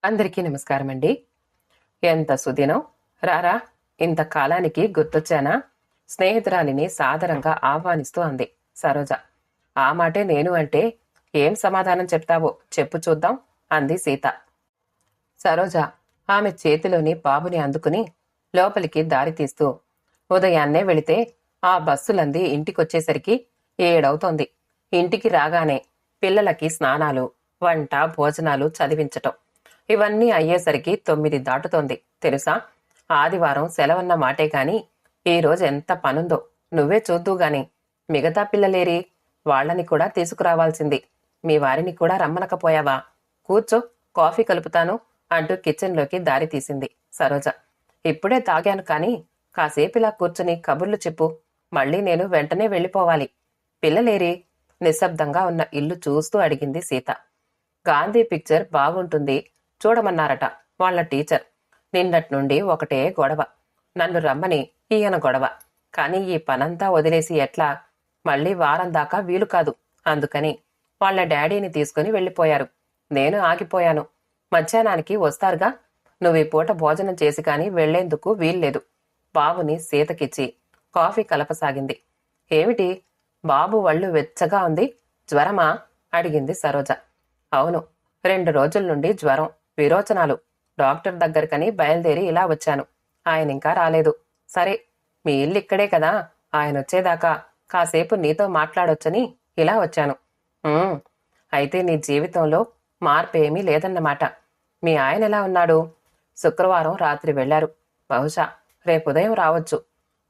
అందరికీ నమస్కారం అండి. ఎంత సుదినం, రారా, ఇంతకాలానికి గుర్తొచ్చానా? స్నేహితురాలిని సాదరంగా ఆహ్వానిస్తూ అంది సరోజ. ఆ మాటే నేను అంటే ఏం సమాధానం చెప్తావో చెప్పు చూద్దాం అంది సీత. సరోజ ఆమె చేతిలోని బాబుని అందుకుని లోపలికి దారి తీస్తూ, ఉదయాన్నే వెళితే ఆ బస్సులంది ఇంటికొచ్చేసరికి 7 ఇంటికి రాగానే పిల్లలకి స్నానాలు, వంట, భోజనాలు చదివించటం, ఇవన్నీ అయ్యేసరికి 9 దాటుతోంది తెలుసా. ఆదివారం సెలవన్న మాటే కాని ఈరోజు ఎంత పనుందో నువ్వే చూద్దూగాని. మిగతా పిల్లలేరి? వాళ్లని కూడా తీసుకురావాల్సింది. మీ వారిని కూడా రమ్మనకపోయావా? కూర్చో, కాఫీ కలుపుతాను అంటూ కిచెన్లోకి దారి తీసింది సరోజ. ఇప్పుడే తాగాను కాని కాసేపిలా కూర్చుని కబుర్లు చెప్పు, మళ్ళీ నేను వెంటనే వెళ్ళిపోవాలి. పిల్లలేరి? నిశ్శబ్దంగా ఉన్న ఇల్లు చూస్తూ అడిగింది సీత. గాంధీ పిక్చర్ బాగుంటుంది చూడమన్నారట వాళ్ల టీచర్. నిన్నట్నుండి ఒకటే గొడవ. నన్ను రమ్మని ఈయన గొడవ. కాని ఈ పనంతా వదిలేసి ఎట్లా? మళ్ళీ వారం దాకా వీలు కాదు. అందుకని వాళ్ల డాడీని తీసుకుని వెళ్ళిపోయారు. నేను ఆగిపోయాను. మధ్యాహ్నానికి వస్తారుగా. నువ్వీ పూట భోజనం చేసి కాని వెళ్లేందుకు వీల్లేదు. బాబుని సీతకిచ్చి కాఫీ కలపసాగింది. ఏమిటి? బాబు వళ్ళు వెచ్చగా ఉంది. జ్వరమా? అడిగింది సరోజ. అవును, 2 రోజుల నుండి జ్వరం, విరోచనాలు. డాక్టర్ దగ్గరకని బయలుదేరి ఇలా వచ్చాను. ఆయనింకా రాలేదు. సరే, మీ ఇల్లిక్కడే కదా, ఆయనొచ్చేదాకా కాసేపు నీతో మాట్లాడొచ్చని ఇలా వచ్చాను. అయితే నీ జీవితంలో మార్పేమీ లేదన్నమాట. మీ ఆయనెలా ఉన్నాడు? శుక్రవారం రాత్రి వెళ్లారు. బహుశా రేపుదయం రావచ్చు.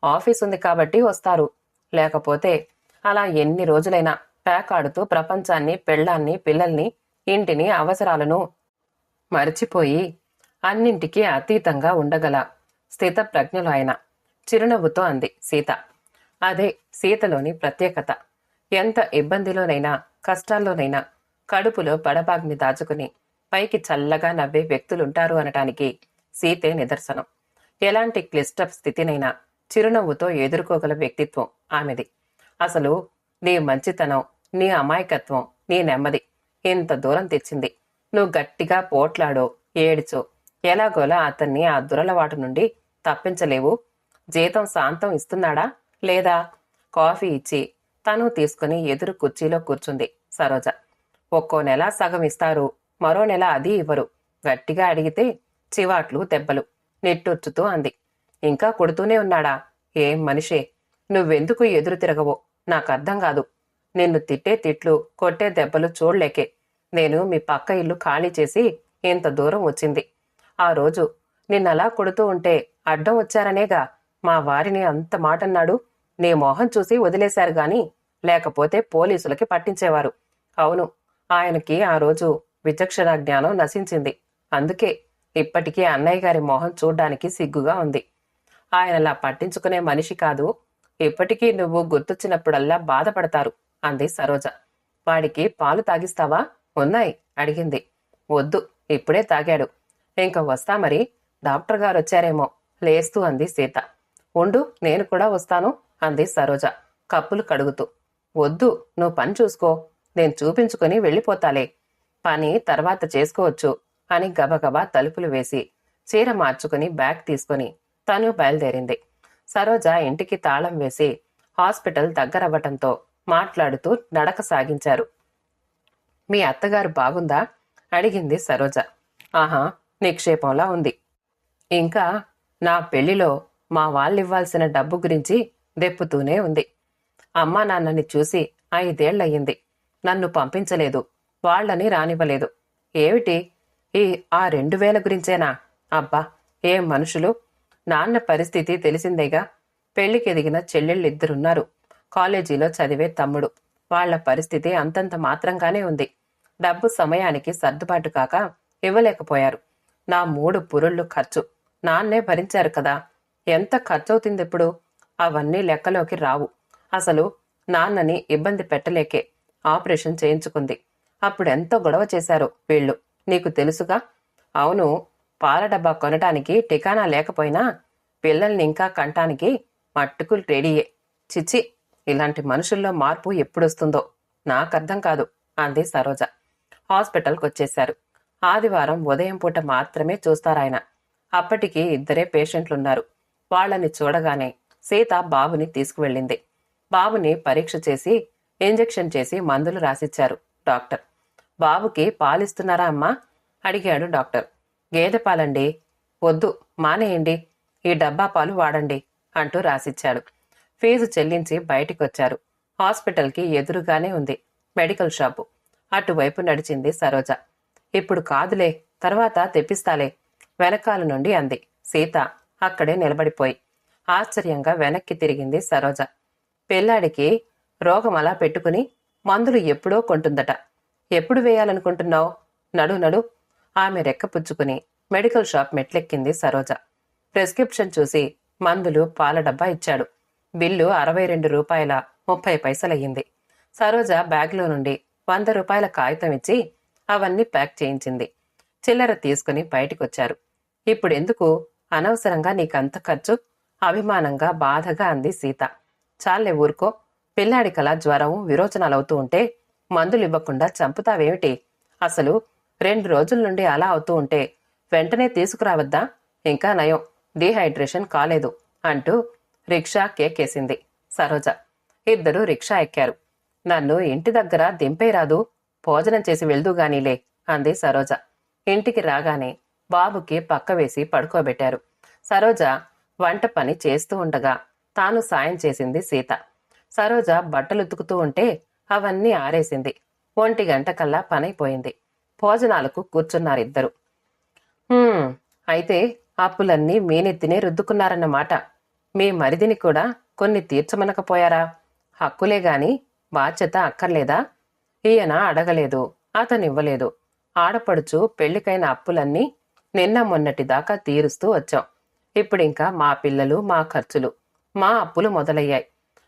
ఆఫీసుంది కాబట్టి వస్తారు. లేకపోతే అలా ఎన్ని రోజులైనా పేకాడుతూ ప్రపంచాన్ని, పెళ్ళాన్ని, పిల్లల్ని, ఇంటిని, అవసరాలను మరిచిపోయి అన్నింటికీ అతీతంగా ఉండగల స్థితప్రజ్ఞులు ఆయన. చిరునవ్వుతో అంది సీత. అదే సీతలోని ప్రత్యేకత. ఎంత ఇబ్బందిలోనైనా, కష్టాల్లోనైనా కడుపులో బడబాగ్ని దాచుకుని పైకి చల్లగా నవ్వే వ్యక్తులుంటారు అనటానికి సీతే నిదర్శనం. ఎలాంటి క్లిష్ట స్థితినైనా చిరునవ్వుతో ఎదుర్కోగల వ్యక్తిత్వం ఆమెది. అసలు నీ మంచితనం, నీ అమాయకత్వం, నీ నెమ్మది ఇంత దూరం తెచ్చింది. నువ్వు గట్టిగా పోట్లాడో, ఏడ్చో ఎలాగోలా అతన్ని ఆ దురలవాటు నుండి తప్పించలేవు. జీతం శాంతం ఇస్తున్నాడా లేదా? కాఫీ ఇచ్చి తను తీసుకుని ఎదురు కుర్చీలో కూర్చుంది సరోజ. ఒక్కో నెల సగం ఇస్తారు, మరో నెల అది ఇవ్వరు. గట్టిగా అడిగితే చివాట్లు, దెబ్బలు. నిట్టూర్చుతూ అంది. ఇంకా కొడుతూనే ఉన్నాడా? ఏం మనిషే! నువ్వెందుకు ఎదురు తిరగవో నాకర్థం కాదు. నిన్ను తిట్టే తిట్లు, కొట్టే దెబ్బలు చూడలేకే నేను మీ పక్క ఇల్లు ఖాళీ చేసి ఇంత దూరం వచ్చింది. ఆ రోజు నిన్నలా కొడుతూ ఉంటే అడ్డం వచ్చారనేగా మా వారిని అంత మాటన్నాడు. నీ మొహం చూసి వదిలేశారు గాని లేకపోతే పోలీసులకి పట్టించేవారు. అవును, ఆయనకి ఆ రోజు విచక్షణ జ్ఞానం నశించింది. అందుకే ఇప్పటికీ అన్నయ్య గారి మొహం చూడ్డానికి సిగ్గుగా ఉంది. ఆయనలా పట్టించుకునే మనిషి కాదు. ఇప్పటికీ నువ్వు గుర్తొచ్చినప్పుడల్లా బాధపడతారు అంది సరోజ. వాడికి పాలు తాగిస్తావా? ఉన్నాయి అడిగింది. వద్దు, ఇప్పుడే తాగాడు. ఇంక వస్తా మరి, డాక్టర్ గారొచ్చారేమో లేస్తూ అంది సీత. ఉండు, నేను కూడా వస్తాను అంది సరోజ కప్పులు కడుగుతూ. వద్దు, నువ్వు పని చూసుకో, నేను చూపించుకుని వెళ్ళిపోతాలే. పని తర్వాత చేసుకోవచ్చు అని గబగబా తలుపులు వేసి చీర మార్చుకుని బ్యాగ్ తీసుకుని తను బయలుదేరింది. సరోజ ఇంటికి తాళం వేసి హాస్పిటల్ దగ్గరవ్వటంతో మాట్లాడుతూ నడక సాగించారు. మీ అత్తగారు బాగుందా? అడిగింది సరోజ. ఆహా, నిక్షేపంలా ఉంది. ఇంకా నా పెళ్లిలో మా వాళ్ళివ్వాల్సిన డబ్బు గురించి దెప్పుతూనే ఉంది. అమ్మా నాన్నని చూసి 5 ఏళ్లయ్యింది. నన్ను పంపించలేదు, వాళ్లని రానివ్వలేదు. ఏమిటి ఆ 2000 గురించేనా? అబ్బా, ఏం మనుషులు! నాన్న పరిస్థితి తెలిసిందేగా. పెళ్లికెదిగిన చెల్లెళ్ళిద్దరున్నారు. కాలేజీలో చదివే తమ్ముడు. వాళ్ల పరిస్థితి అంతంత మాత్రంగానే ఉంది. డబ్బు సమయానికి సర్దుబాటు కాక ఇవ్వలేకపోయారు. నా 3 పురుళ్ళు ఖర్చు నాన్నే భరించారు కదా. ఎంత ఖర్చవుతుందిప్పుడు? అవన్నీ లెక్కలోకి రావు. అసలు నాన్నని ఇబ్బంది పెట్టలేకే ఆపరేషన్ చేయించుకుంది. అప్పుడెంతో గొడవ చేశారు వీళ్ళు, నీకు తెలుసుగా. అవును, పాల డబ్బా కొనటానికి టికానా లేకపోయినా పిల్లల్ని ఇంకా కంటానికి మట్టుకు రెడీయే. చిచ్చి, ఇలాంటి మనుషుల్లో మార్పు ఎప్పుడొస్తుందో నాకర్థం కాదు అంది సరోజ. హాస్పిటల్కొచ్చేశారు. ఆదివారం ఉదయం పూట మాత్రమే చూస్తారాయన. అప్పటికి 2 పేషెంట్లున్నారు. వాళ్ళని చూడగానే సీత బాబుని తీసుకువెళ్ళింది. బాబుని పరీక్ష చేసి ఇంజెక్షన్ చేసి మందులు రాసిచ్చారు డాక్టర్. బాబుకి పాలిస్తున్నారా అమ్మా? అడిగాడు డాక్టర్. గేదె పాలండి. వద్దు, మానేయండి, ఈ డబ్బా పాలు వాడండి అంటూ రాసిచ్చాడు. ఫీజు చెల్లించి బయటికొచ్చారు. హాస్పిటల్కి ఎదురుగానే ఉంది మెడికల్ షాపు. అటువైపు నడిచింది సరోజ. ఇప్పుడు కాదులే, తర్వాత తెప్పిస్తాలే వెనకాల నుండి అంది సీత అక్కడే నిలబడిపోయి. ఆశ్చర్యంగా వెనక్కి తిరిగింది సరోజ. పిల్లాడికి రోగం అలా పెట్టుకుని మందులు ఎప్పుడో కొంటుందట. ఎప్పుడు వేయాలనుకుంటున్నావు? నడు నడు. ఆమె రెక్కపుచ్చుకుని మెడికల్ షాప్ మెట్లెక్కింది సరోజ. ప్రిస్క్రిప్షన్ చూసి మందులు పాల డబ్బా ఇచ్చాడు. బిల్లు 62 రూపాయల 30 పైసలయ్యింది. సరోజ బ్యాగ్లో నుండి 100 రూపాయల కాగితం ఇచ్చి అవన్నీ ప్యాక్ చేయించింది. చిల్లర తీసుకుని బయటికొచ్చారు. ఇప్పుడెందుకు అనవసరంగా నీకంత ఖర్చు? అభిమానంగా బాధగా అంది సీత. చాలే ఊరుకో. పిల్లాడికలా జ్వరం విరోచనాలవుతూ ఉంటే మందులివ్వకుండా చంపుతావేమిటి? అసలు 2 రోజుల నుండి అలా అవుతూ ఉంటే వెంటనే తీసుకురావద్దా? ఇంకా నయం, డీహైడ్రేషన్ కాలేదు అంటూ రిక్షా కేకేసింది సరోజ. ఇద్దరు రిక్షా ఎక్కారు. నన్ను ఇంటి దగ్గర దింపేరాదు, భోజనం చేసి వెళ్దూగానీలే అంది సరోజ. ఇంటికి రాగానే బాబుకి పక్క వేసి పడుకోబెట్టారు. సరోజ వంట పని చేస్తూ ఉండగా తాను సాయం చేసింది సీత. సరోజ బట్టలుతుకుతూ ఉంటే అవన్నీ ఆరేసింది. 1 గంటకల్లా పనైపోయింది. భోజనాలకు కూర్చున్నారిద్దరు. అయితే అప్పులన్నీ మీ నెత్తినే రుద్దుకున్నారన్నమాట. మీ మరిదిని కూడా కొన్ని తీర్చమనకపోయారా? హక్కులే గాని బాధ్యత అక్కర్లేదా? ఈయన అడగలేదు, అతనివ్వలేదు. ఆడపడుచు పెళ్లికైన అప్పులన్నీ నిన్న మొన్నటిదాకా తీరుస్తూ వచ్చాం. ఇప్పుడింకా మా పిల్లలు, మా ఖర్చులు, మా అప్పులు మొదలయ్యాయి.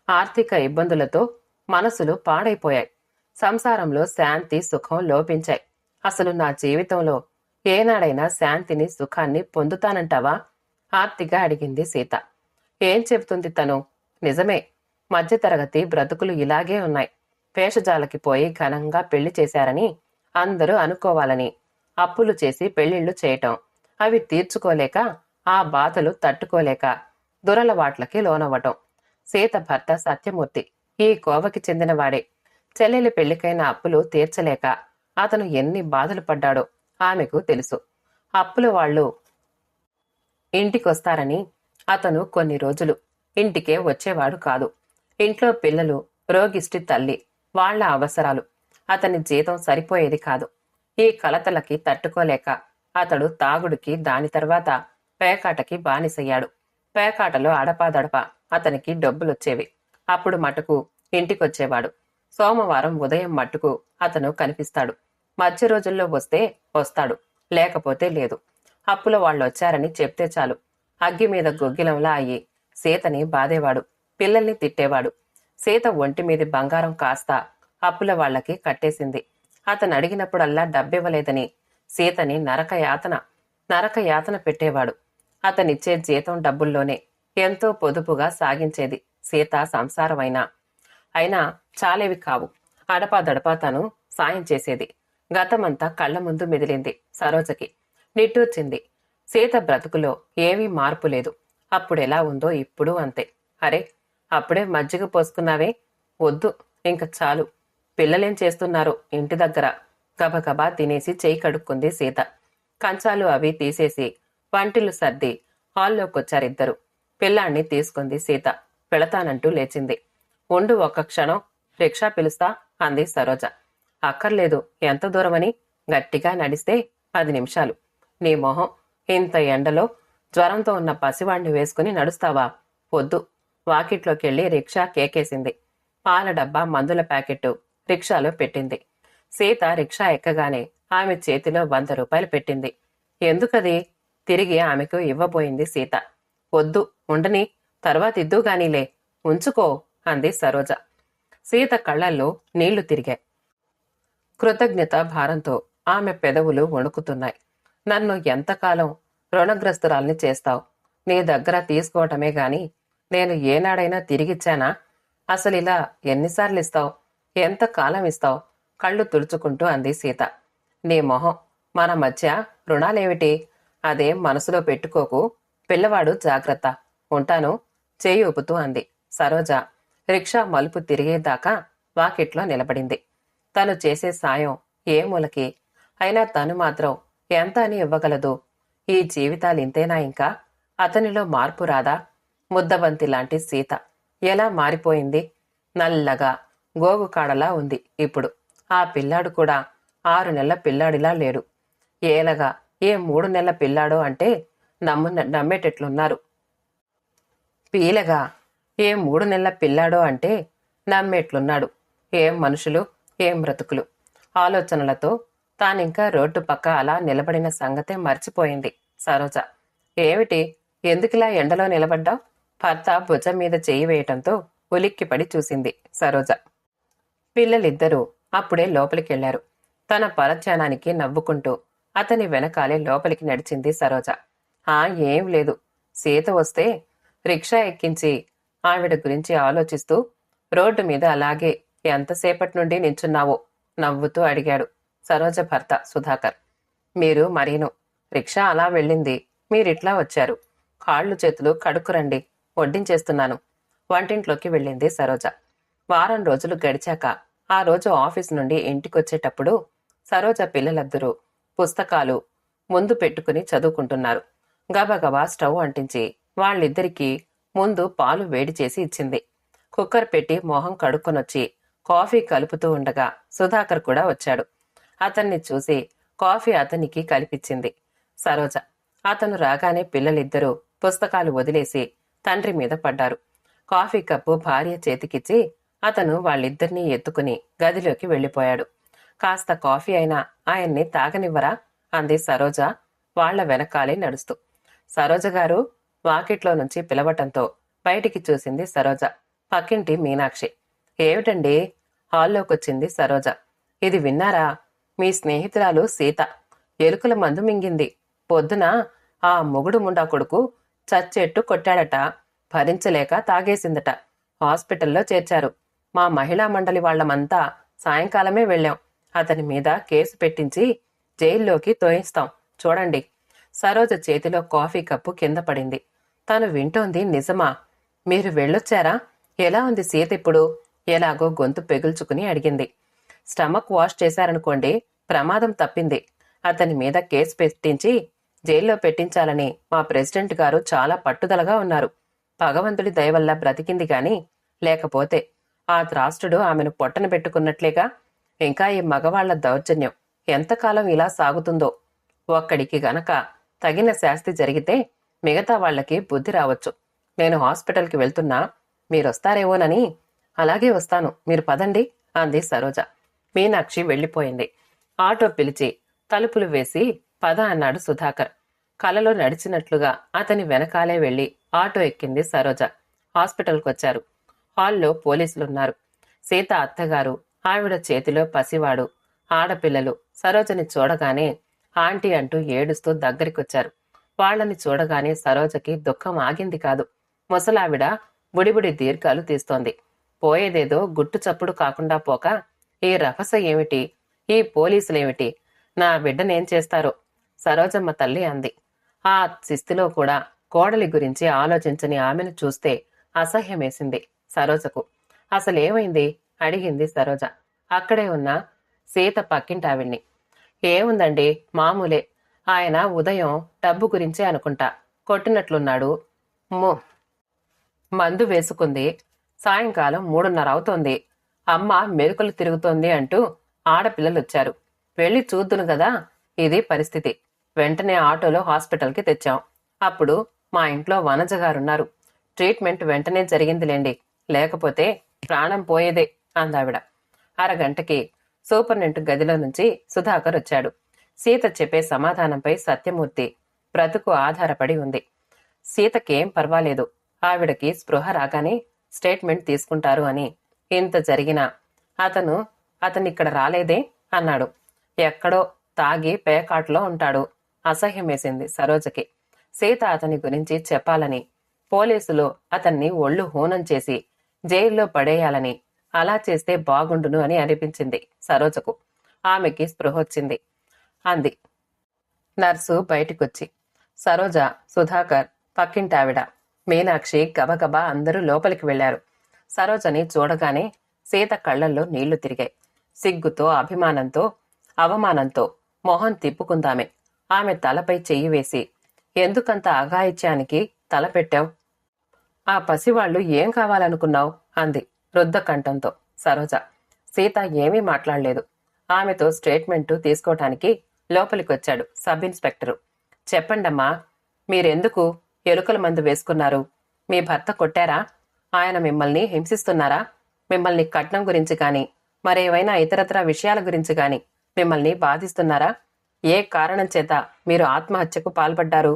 ఆర్థిక ఇబ్బందులతో మనసులు పాడైపోయాయి. సంసారంలో శాంతి, సుఖం లోపించాయి. అసలు నా జీవితంలో ఏనాడైనా శాంతిని, సుఖాన్ని పొందుతానంటావా? ఆర్తిగా అడిగింది సీత. ఏం చెబుతుంది తను? నిజమే, మధ్యతరగతి బ్రతుకులు ఇలాగే ఉన్నాయి. వేషజాలకి పోయి ఘనంగా పెళ్లి చేశారని అందరూ అనుకోవాలని అప్పులు చేసి పెళ్లిళ్లు చేయటం, అవి తీర్చుకోలేక ఆ బాధలు తట్టుకోలేక దురలవాట్లకి లోనవ్వటం. సీత భర్త సత్యమూర్తి ఈ కోవకి చెందినవాడే. చెల్లెలి పెళ్లికైన అప్పులు తీర్చలేక అతను ఎన్ని బాధలు పడ్డాడో ఆమెకు తెలుసు. అప్పుల వాళ్ళు ఇంటికొస్తారని అతను కొన్ని రోజులు ఇంటికే వచ్చేవాడు కాదు. ఇంట్లో పిల్లలు, రోగిష్టి తల్లి, వాళ్ల అవసరాలు, అతని జీతం సరిపోయేది కాదు. ఈ కలతలకి తట్టుకోలేక అతడు తాగుడికి, దాని తర్వాత పేకాటకి బానిసయ్యాడు. పేకాటలో అడపాదడపా అతనికి డబ్బులొచ్చేవి. అప్పుడు మటుకు ఇంటికొచ్చేవాడు. సోమవారం ఉదయం మట్టుకు అతను కనిపిస్తాడు. మధ్య రోజుల్లో వస్తే వస్తాడు, లేకపోతే లేదు. అప్పుల వాళ్ళొచ్చారని చెప్తే చాలు అగ్గి మీద గొగ్గిలంలా అయ్యి సీతని బాధేవాడు, పిల్లల్ని తిట్టేవాడు. సీత ఒంటి మీది బంగారం కాస్త అప్పుల వాళ్లకి కట్టేసింది. అతను అడిగినప్పుడల్లా డబ్బివ్వలేదని సీతని నరకయాతన పెట్టేవాడు. అతనిచ్చే జీతం డబ్బుల్లోనే ఎంతో పొదుపుగా సాగించేది సీత సంసారమైనా. అయినా చాలేవి కావు. అడపాదడపా తను సాయం చేసేది. గతమంతా కళ్ల ముందు మెదిలింది సరోజకి. నిట్టూర్చింది. సీత బ్రతుకులో ఏమీ మార్పు లేదు. అప్పుడెలా ఉందో ఇప్పుడు అంతే. అరే, అప్పుడే మజ్జిగ పోసుకున్నావే? వద్దు, ఇంక చాలు. పిల్లలేం చేస్తున్నారో ఇంటి దగ్గర? గబగబా తినేసి చేయి కడుక్కుంది సీత. కంచాలు అవి తీసేసి వంటిల్లు సర్ది హాల్లోకొచ్చారిద్దరు. పిల్లాణ్ణి తీసుకుంది సీత. వెళతానంటూ లేచింది. ఉండు ఒక్క క్షణం, రిక్షా పిలుస్తా అంది సరోజ. అక్కర్లేదు. ఎంత దూరమని? గట్టిగా నడిస్తే 10 నిమిషాలు. నీ మొహం, ఇంత ఎండలో జ్వరంతో ఉన్న పసివాణ్ణి వేసుకుని నడుస్తావా? వద్దు. వాకిట్లోకెళ్లి రిక్షా కేకేసింది. పాల డబ్బా, మందుల ప్యాకెట్టు రిక్షాలో పెట్టింది. సీత రిక్షా ఎక్కగానే ఆమె చేతిలో 100 రూపాయలు పెట్టింది. ఎందుకది? తిరిగి ఆమెకు ఇవ్వబోయింది సీత. వద్దు, ఉండని, తర్వాత ఇద్దుగానీలే, ఉంచుకో అంది సరోజ. సీత కళ్లల్లో నీళ్లు తిరిగాయి. కృతజ్ఞత భారంతో ఆమె పెదవులు వణుకుతున్నాయి. నన్ను ఎంతకాలం రుణగ్రస్తురాల్ని చేస్తావు? నీ దగ్గర తీసుకోవటమే గాని నేను ఏనాడైనా తిరిగిచ్చానా? అసలిలా ఎన్నిసార్లు ఇస్తావు? ఎంతకాలం ఇస్తావు? కళ్ళు తుడుచుకుంటూ అంది సీత. నీ మొహం, మన మధ్య రుణాలేమిటి? అదేం మనసులో పెట్టుకోకు. పిల్లవాడు జాగ్రత్త. ఉంటాను చేయి ఊపుతూ అంది. సరోజ రిక్షా మలుపు తిరిగేదాకా వాకిట్లో నిలబడింది. తను చేసే సాయం ఏ మూలకి? అయినా తను మాత్రం ఎంత అని ఇవ్వగలదు? ఈ జీవితాలింతేనా ఇంకా? అతనిలో మార్పు రాదా? ముద్దబంతి లాంటి సీత ఎలా మారిపోయింది? నల్లగా గోగుకాడలా ఉంది ఇప్పుడు. ఆ పిల్లాడు కూడా 6 నెలల పిల్లాడిలా లేడు. ఏలగా ఏ 3 నెలల పిల్లాడో అంటే నమ్మేటట్లున్నారు. పీలగా ఏ 3 నెలల పిల్లాడో అంటే నమ్మేట్లున్నాడు. ఏం మనుషులు, ఏం బ్రతుకులు! ఆలోచనలతో తానింకా రోడ్డు పక్క అలా నిలబడిన సంగతే మర్చిపోయింది సరోజ. ఏమిటి, ఎందుకిలా ఎండలో నిలబడ్డావు? భర్త భుజం మీద చెయ్యి వేయటంతో ఉలిక్కిపడి చూసింది సరోజ. పిల్లలిద్దరూ అప్పుడే లోపలికెళ్లారు. తన పరధ్యానానికి నవ్వుకుంటూ అతని వెనకాలే లోపలికి నడిచింది సరోజ. ఏం లేదు. సీత వస్తే రిక్షా ఎక్కించి ఆవిడ గురించి ఆలోచిస్తూ రోడ్డు మీద అలాగే ఎంతసేపటి నుండి నించున్నావో నవ్వుతూ అడిగాడు సరోజ భర్త సుధాకర్. మీరు మరీను. రిక్షా అలా వెళ్ళింది, మీరిట్లా వచ్చారు. కాళ్ళు చేతులు కడుక్కురండి, వడ్డించేస్తున్నాను. వంటింట్లోకి వెళ్ళింది సరోజ. వారం రోజులు గడిచాక ఆ రోజు ఆఫీస్ నుండి ఇంటికొచ్చేటప్పుడు సరోజ పిల్లలిద్దరూ పుస్తకాలు ముందు పెట్టుకుని చదువుకుంటున్నారు. గబగబా స్టవ్ అంటించి వాళ్ళిద్దరికీ ముందు పాలు వేడి చేసి ఇచ్చింది. కుక్కర్ పెట్టి మొహం కడుక్కొనొచ్చి కాఫీ కలుపుతూ ఉండగా సుధాకర్ కూడా వచ్చాడు. అతన్ని చూసి కాఫీ అతనికి కలిపిచ్చింది సరోజ. అతను రాగానే పిల్లలిద్దరూ పుస్తకాలు వదిలేసి తండ్రి మీద పడ్డారు. కాఫీ కప్పు భార్య చేతికిచ్చి అతను వాళ్ళిద్దరినీ ఎత్తుకుని గదిలోకి వెళ్ళిపోయాడు. కాస్త కాఫీ అయినా ఆయన్ని తాగనివ్వరా? అంది సరోజ వాళ్ల వెనకాలే నడుస్తూ. సరోజ గారు వాకిట్లో నుంచి పిలవటంతో బయటికి చూసింది సరోజ. పక్కింటి మీనాక్షి. ఏమిటండి? హాల్లోకొచ్చింది సరోజ. ఇది విన్నారా? మీ స్నేహితురాలు సీత ఎలుకల మందు మింగింది. పొద్దున ఆ మొగుడు ముండా కొడుకు చచ్చెట్టు కొట్టాడట. భరించలేక తాగేసిందట. హాస్పిటల్లో చేర్చారు. మా మహిళా మండలి వాళ్లమంతా సాయంకాలమే వెళ్ళాం. అతని మీద కేసు పెట్టించి జైల్లోకి తోయిస్తాం. చూడండి. సరోజ చేతిలో కాఫీ కప్పు కింద పడింది. తను వింటోంది నిజమా? మీరు వెళ్ళొచ్చారా? ఎలా ఉంది సీత ఇప్పుడు? ఎలాగో గొంతు పెగుల్చుకుని అడిగింది. స్టమక్ వాష్ చేశారనుకోండి, ప్రమాదం తప్పింది. అతని మీద కేసు పెట్టించి జైల్లో పెట్టించాలని మా ప్రెసిడెంట్ గారు చాలా పట్టుదలగా ఉన్నారు. భగవంతుడి దయవల్ల బ్రతికింది గాని లేకపోతే ఆ త్రాష్టుడు ఆమెను పొట్టన పెట్టుకున్నట్లేగా. ఇంకా ఈ మగవాళ్ల దౌర్జన్యం ఎంతకాలం ఇలా సాగుతుందో. ఒక్కడికి గనక తగిన శాస్తి జరిగితే మిగతా వాళ్లకి బుద్ధి రావచ్చు. నేను హాస్పిటల్కి వెళ్తున్నా, మీరొస్తారేమోనని. అలాగే వస్తాను, మీరు పదండి అంది సరోజ. మీనాక్షి వెళ్ళిపోయింది. ఆటో పిలిచి తలుపులు వేసి పద అన్నాడు సుధాకర్. కలలో నడిచినట్లుగా అతని వెనకాలే వెళ్లి ఆటో ఎక్కింది సరోజ. హాస్పిటల్కొచ్చారు. హాల్లో పోలీసులున్నారు. సీత అత్తగారు, ఆవిడ చేతిలో పసివాడు, ఆడపిల్లలు సరోజని చూడగానే ఆంటీ అంటూ ఏడుస్తూ దగ్గరికొచ్చారు. వాళ్లని చూడగానే సరోజకి దుఃఖం ఆగింది కాదు. ముసలావిడ బుడిబుడి దీర్ఘాలు తీస్తోంది. పోయేదేదో గుట్టు చప్పుడు కాకుండా పోక ఈ రభస ఏమిటి? ఈ పోలీసులేమిటి? నా బిడ్డనేం చేస్తారో? సరోజమ్మ తల్లి అంది. ఆ శిస్తిలో కూడా కోడలి గురించి ఆలోచించని ఆమెను చూస్తే అసహ్యమేసింది సరోజకు. అసలేమైంది? అడిగింది సరోజ అక్కడే ఉన్న సీత పక్కింటావిడ్ని. ఏముందండి, మామూలే. ఆయన ఉదయం డబ్బు గురించే అనుకుంటా కొట్టినట్లున్నాడు. మందు వేసుకుంది. సాయంకాలం 3:30 అవుతోంది. అమ్మ మెరుకలు తిరుగుతోంది అంటూ ఆడపిల్లలొచ్చారు. వెళ్ళి చూద్దును గదా. ఇది పరిస్థితి. వెంటనే ఆటోలో హాస్పిటల్కి తెచ్చాం. అప్పుడు మా ఇంట్లో వనజగారున్నారు. ట్రీట్మెంట్ వెంటనే జరిగిందిలేండి, లేకపోతే ప్రాణం పోయేదే అందావిడ. అరగంటకి సూపరింటెండెంట్ గదిలో నుంచి సుధాకర్ వచ్చాడు. సీత చెప్పే సమాధానంపై సత్యమూర్తి బ్రతుకు ఆధారపడి ఉంది. సీతకేం పర్వాలేదు. ఆవిడకి స్పృహ రాగానే స్టేట్మెంట్ తీసుకుంటారు అని. ఇంత జరిగినా అతనిక్కడ రాలేదే అన్నాడు. ఎక్కడో తాగి పేకాట్లో ఉంటాడు. అసహ్యమేసింది సరోజకి. సీత అతని గురించి చెప్పాలని, పోలీసులు అతన్ని ఒళ్ళు హూనం చేసి జైల్లో పడేయాలని, అలా చేస్తే బాగుండును అని అనిపించింది సరోజకు. ఆమెకి స్పృహొచ్చింది. అంది, నర్సు బయటికొచ్చి సరోజ, సుధాకర్, పక్కింటావిడ, మీనాక్షి గబగబా అందరూ లోపలికి వెళ్లారు. సరోజని చూడగానే సీత కళ్లల్లో నీళ్లు తిరిగాయి. సిగ్గుతో, అభిమానంతో, అవమానంతో మొహం తిప్పుకుందామే. ఆమె తలపై చెయ్యి వేసి, ఎందుకంత అఘాయిత్యానికి తలపెట్టావు? ఆ పసివాళ్లు ఏం కావాలనుకున్నావు? అంది రుద్ధకంఠంతో సరోజ. సీత ఏమీ మాట్లాడలేదు. ఆమెతో స్టేట్మెంటు తీసుకోవటానికి లోపలికొచ్చాడు సబ్ ఇన్స్పెక్టరు. చెప్పండమ్మా, మీరెందుకు ఎలుకల మందు వేసుకున్నారు? మీ భర్త కొట్టారా? ఆయన మిమ్మల్ని హింసిస్తున్నారా? మిమ్మల్ని కట్నం గురించి గాని మరేవైనా ఇతరత్రా విషయాల గురించి గాని మిమ్మల్ని బాధిస్తున్నారా? ఏ కారణం చేత మీరు ఆత్మహత్యకు పాల్పడ్డారు?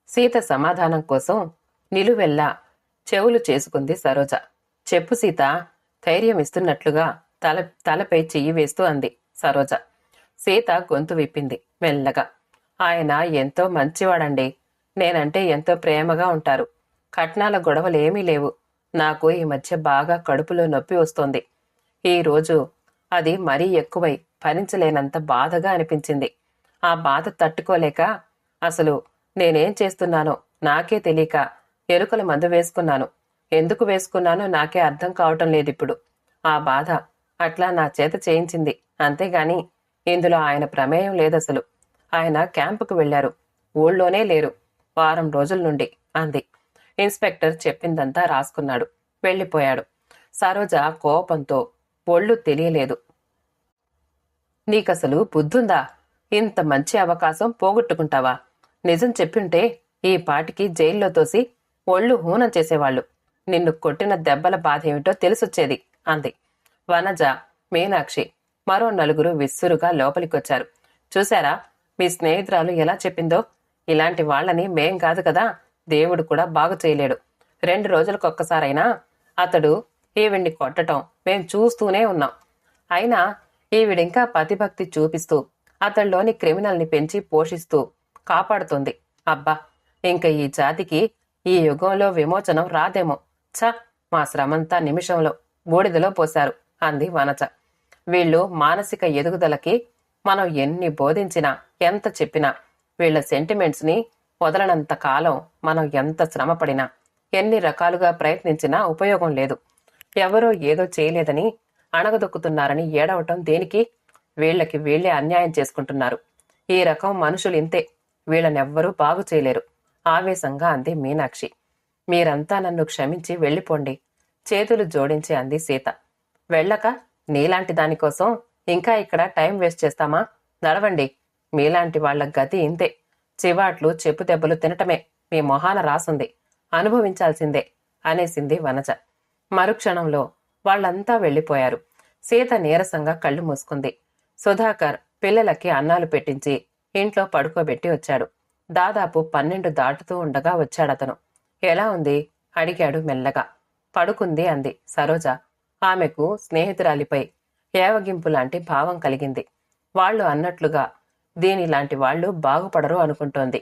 సీత సమాధానం కోసం నిలువెల్లా చెవులు చేసుకుంది సరోజ. చెప్పు సీత, ధైర్యం ఇస్తున్నట్లుగా తలపై చెయ్యి వేస్తూ అంది సరోజ. సీత గొంతు విప్పింది మెల్లగా. ఆయన ఎంతో మంచివాడండి. నేనంటే ఎంతో ప్రేమగా ఉంటారు. కట్నాల గొడవలేమీ లేవు. నాకు ఈ మధ్య బాగా కడుపులో నొప్పి వస్తోంది. ఈ రోజు అది మరీ ఎక్కువై భరించలేనంత బాధగా అనిపించింది. ఆ బాధ తట్టుకోలేక అసలు నేనేం చేస్తున్నానో నాకే తెలియక ఎలుకల మందు వేసుకున్నాను. ఎందుకు వేసుకున్నానో నాకే అర్థం కావటం లేదిప్పుడు. ఆ బాధ అట్లా నా చేత చేయించింది. అంతేగాని ఇందులో ఆయన ప్రమేయం లేదసలు. ఆయన క్యాంపుకు వెళ్లారు. ఊళ్ళోనే లేరు వారం రోజుల నుండి అంది. ఇన్స్పెక్టర్ చెప్పిందంతా రాసుకున్నాడు. వెళ్ళిపోయాడు. సరోజ కోపంతో ఒళ్ళు తెలియలేదు. నీకసలు బుద్ధుందా? ఇంత మంచి అవకాశం పోగొట్టుకుంటావా? నిజం చెప్పింటే ఈ పాటికి జైల్లో తోసి ఒళ్ళు హూనం చేసేవాళ్లు. నిన్ను కొట్టిన దెబ్బల బాధేమిటో తెలిసొచ్చేది అంది. వనజ, మీనాక్షి, మరో నలుగురు విస్సురుగా లోపలికొచ్చారు. చూశారా మీ స్నేహితురాలు ఎలా చెప్పిందో? ఇలాంటి వాళ్ళని మేం కాదు కదా, దేవుడు కూడా బాగు చేయలేడు. 2 రోజులకొక్కసారైనా అతడు ఈవిడ్ని కొట్టటం మేం చూస్తూనే ఉన్నాం. అయినా ఈవిడింకా పతిభక్తి చూపిస్తూ అతడిలోని క్రిమినల్ని పెంచి పోషిస్తూ కాపాడుతుంది. అబ్బా, ఇంక ఈ జాతికి ఈ యుగంలో విమోచనం రాదేమో. ఛ, మా శ్రమంతా నిమిషంలో బూడిదలో పోశారు అంది వనజ. వీళ్ళు మానసిక ఎదుగుదలకి మనం ఎన్ని బోధించినా, ఎంత చెప్పినా, వీళ్ల సెంటిమెంట్స్ ని వదలనంత కాలం మనం ఎంత శ్రమపడినా, ఎన్ని రకాలుగా ప్రయత్నించినా ఉపయోగం లేదు. ఎవరో ఏదో చేయలేదని అణగదొక్కుతున్నారని ఏడవటం దేనికి? వీళ్లకి వీళ్లే అన్యాయం చేసుకుంటున్నారు. ఈ రకం మనుషులు ఇంతే. వీళ్ళనెవ్వరూ బాగు చేయలేరు ఆవేశంగా అంది మీనాక్షి. మీరంతా నన్ను క్షమించి వెళ్ళిపోండి చేతులు జోడించి అంది సీత. వెళ్ళక నీలాంటి దానికోసం ఇంకా ఇక్కడ టైం వేస్ట్ చేస్తామా? నడవండి. మీలాంటి వాళ్ల గతి ఇంతే. చివాట్లు చెప్పు దెబ్బలు తినటమే మీ మొహాన రాసుంది. అనుభవించాల్సిందే అనేసింది వనజ. మరుక్షణంలో వాళ్లంతా వెళ్లిపోయారు. సీత నీరసంగా కళ్ళు మూసుకుంది. సుధాకర్ పిల్లలకి అన్నాలు పెట్టించి ఇంట్లో పడుకోబెట్టి వచ్చాడు. దాదాపు 12 దాటుతూ ఉండగా వచ్చాడతను. ఎలా ఉంది అడిగాడు మెల్లగా. పడుకుంది అంది సరోజ. ఆమెకు స్నేహితురాలిపై ఏవగింపులాంటి భావం కలిగింది. వాళ్లు అన్నట్లుగా దీనిలాంటి వాళ్లు బాగుపడరు అనుకుంటోంది.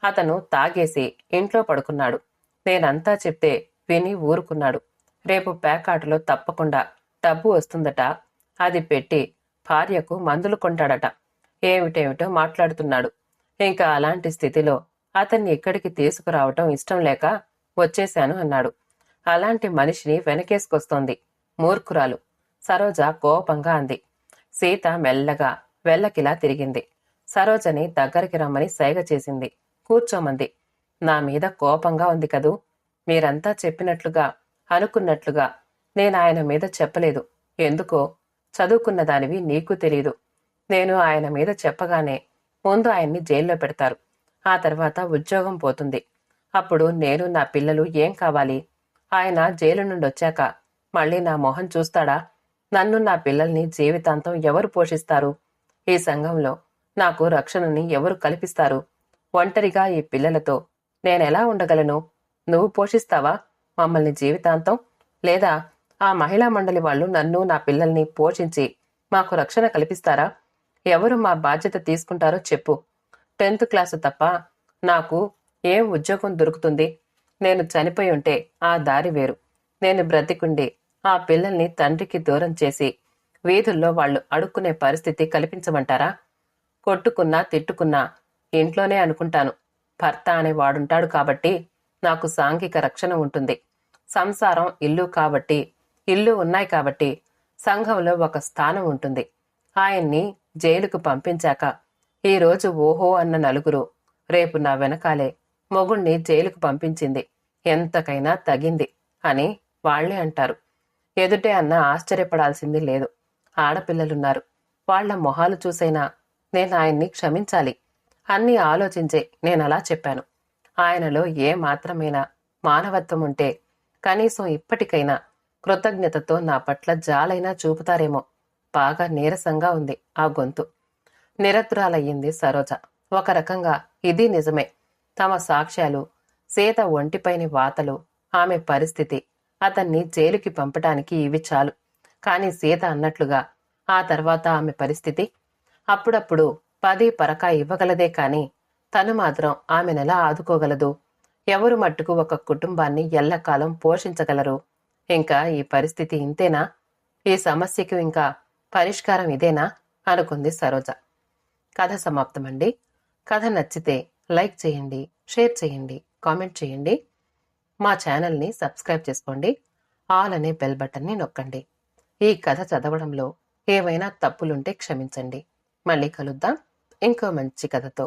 అతను తాగేసి ఇంట్లో పడుకున్నాడు. నేనంతా చెప్తే విని ఊరుకున్నాడు. రేపు పేకాటలో తప్పకుండా డబ్బు వస్తుందట. అది పెట్టి భార్యకు మందులు కొంటాడట. ఏమిటేమిటో మాట్లాడుతున్నాడు. ఇంకా అలాంటి స్థితిలో అతన్ని ఇక్కడికి తీసుకురావటం ఇష్టం లేక వచ్చేశాను అన్నాడు. అలాంటి మనిషిని వెనకేసుకొస్తోంది. మూర్ఖురాలు సరోజ కోపంగా అంది. సీత మెల్లగా వెల్లకిలా తిరిగింది. సరోజని దగ్గరికి రమ్మని సైగ చేసింది. కూర్చోమంది. నా మీద కోపంగా ఉంది కదూ? మీరంతా చెప్పినట్లుగా అనుకున్నట్లుగా నేనాయన మీద చెప్పలేదు. ఎందుకో చదువుకున్న దానివి నీకు తెలీదు. నేను ఆయన మీద చెప్పగానే ముందు ఆయన్ని జైల్లో పెడతారు. ఆ తర్వాత ఉద్యోగం పోతుంది. అప్పుడు నేను నా పిల్లలు ఏం కావాలి? ఆయన జైలు నుండొచ్చాక మళ్ళీ నా మొహం చూస్తాడా? నన్ను నా పిల్లల్ని జీవితాంతం ఎవరు పోషిస్తారు? ఈ సంఘంలో నాకు రక్షణని ఎవరు కల్పిస్తారు? ఒంటరిగా ఈ పిల్లలతో నేనెలా ఉండగలను? నువ్వు పోషిస్తావా మమ్మల్ని జీవితాంతం? లేదా ఆ మహిళా మండలి వాళ్ళు నన్ను నా పిల్లల్ని పోషించి మాకు రక్షణ కల్పిస్తారా? ఎవరు మా బాధ్యత తీసుకుంటారో చెప్పు. 10th క్లాసు తప్ప నాకు ఏం ఉద్యోగం దొరుకుతుంది? నేను చనిపోయి ఉంటే ఆ దారి వేరు. నేను బ్రతికుండి ఆ పిల్లల్ని తండ్రికి దూరం చేసి వీధుల్లో వాళ్ళు అడుక్కునే పరిస్థితి కల్పించమంటారా? కొట్టుకున్నా తిట్టుకున్నా ఇంట్లోనే అనుకుంటాను. భర్త అనేవాడుంటాడు కాబట్టి నాకు సాంఘిక రక్షణ ఉంటుంది. సంసారం, ఇల్లు కాబట్టి, ఇల్లు ఉన్నాయి కాబట్టి సంఘంలో ఒక స్థానం ఉంటుంది. ఆయన్ని జైలుకు పంపించాక ఈరోజు ఓహో అన్న నలుగురు రేపు నా వెనకాలే మొగుణ్ణి జైలుకు పంపించింది ఎంతకైనా తగింది అని వాళ్లే అంటారు. ఎదుటే అన్న ఆశ్చర్యపడాల్సింది లేదు. ఆడపిల్లలున్నారు. వాళ్ల మొహాలు చూసైనా నేను ఆయన్ని క్షమించాలి అన్నీ ఆలోచించే నేనలా చెప్పాను. ఆయనలో ఏ మాత్రమైనా మానవత్వం ఉంటే కనీసం ఇప్పటికైనా కృతజ్ఞతతో నా పట్ల జాలైనా చూపుతారేమో. బాగా నీరసంగా ఉంది ఆ గొంతు. నిరతురాలయ్యింది సరోజ. ఒక రకంగా ఇది నిజమే. తమ సాక్ష్యాలు, సీత ఒంటిపైని వాతలు, ఆమె పరిస్థితి అతన్ని జైలుకి పంపటానికి ఇవి చాలు. కాని సీత అన్నట్లుగా ఆ తర్వాత ఆమె పరిస్థితి అప్పుడప్పుడు 10 పరకా ఇవ్వగలదే కాని తను మాత్రం ఆమెనెలా ఆదుకోగలదు? ఎవరు మట్టుకు ఒక కుటుంబాన్ని ఎల్లకాలం పోషించగలరు? ఇంకా ఈ పరిస్థితి ఇంతేనా? ఈ సమస్యకు ఇంకా పరిష్కారం ఇదేనా అనుకుంది సరోజ. కథ సమాప్తమండి. కథ నచ్చితే లైక్ చేయండి, షేర్ చేయండి, కామెంట్ చేయండి. మా ఛానల్ని సబ్స్క్రైబ్ చేసుకోండి. ఆల్ అనే బెల్ బటన్ని నొక్కండి. ఈ కథ చదవడంలో ఏవైనా తప్పులుంటే క్షమించండి. మళ్ళీ కలుద్దాం ఇంకో మంచి కథతో.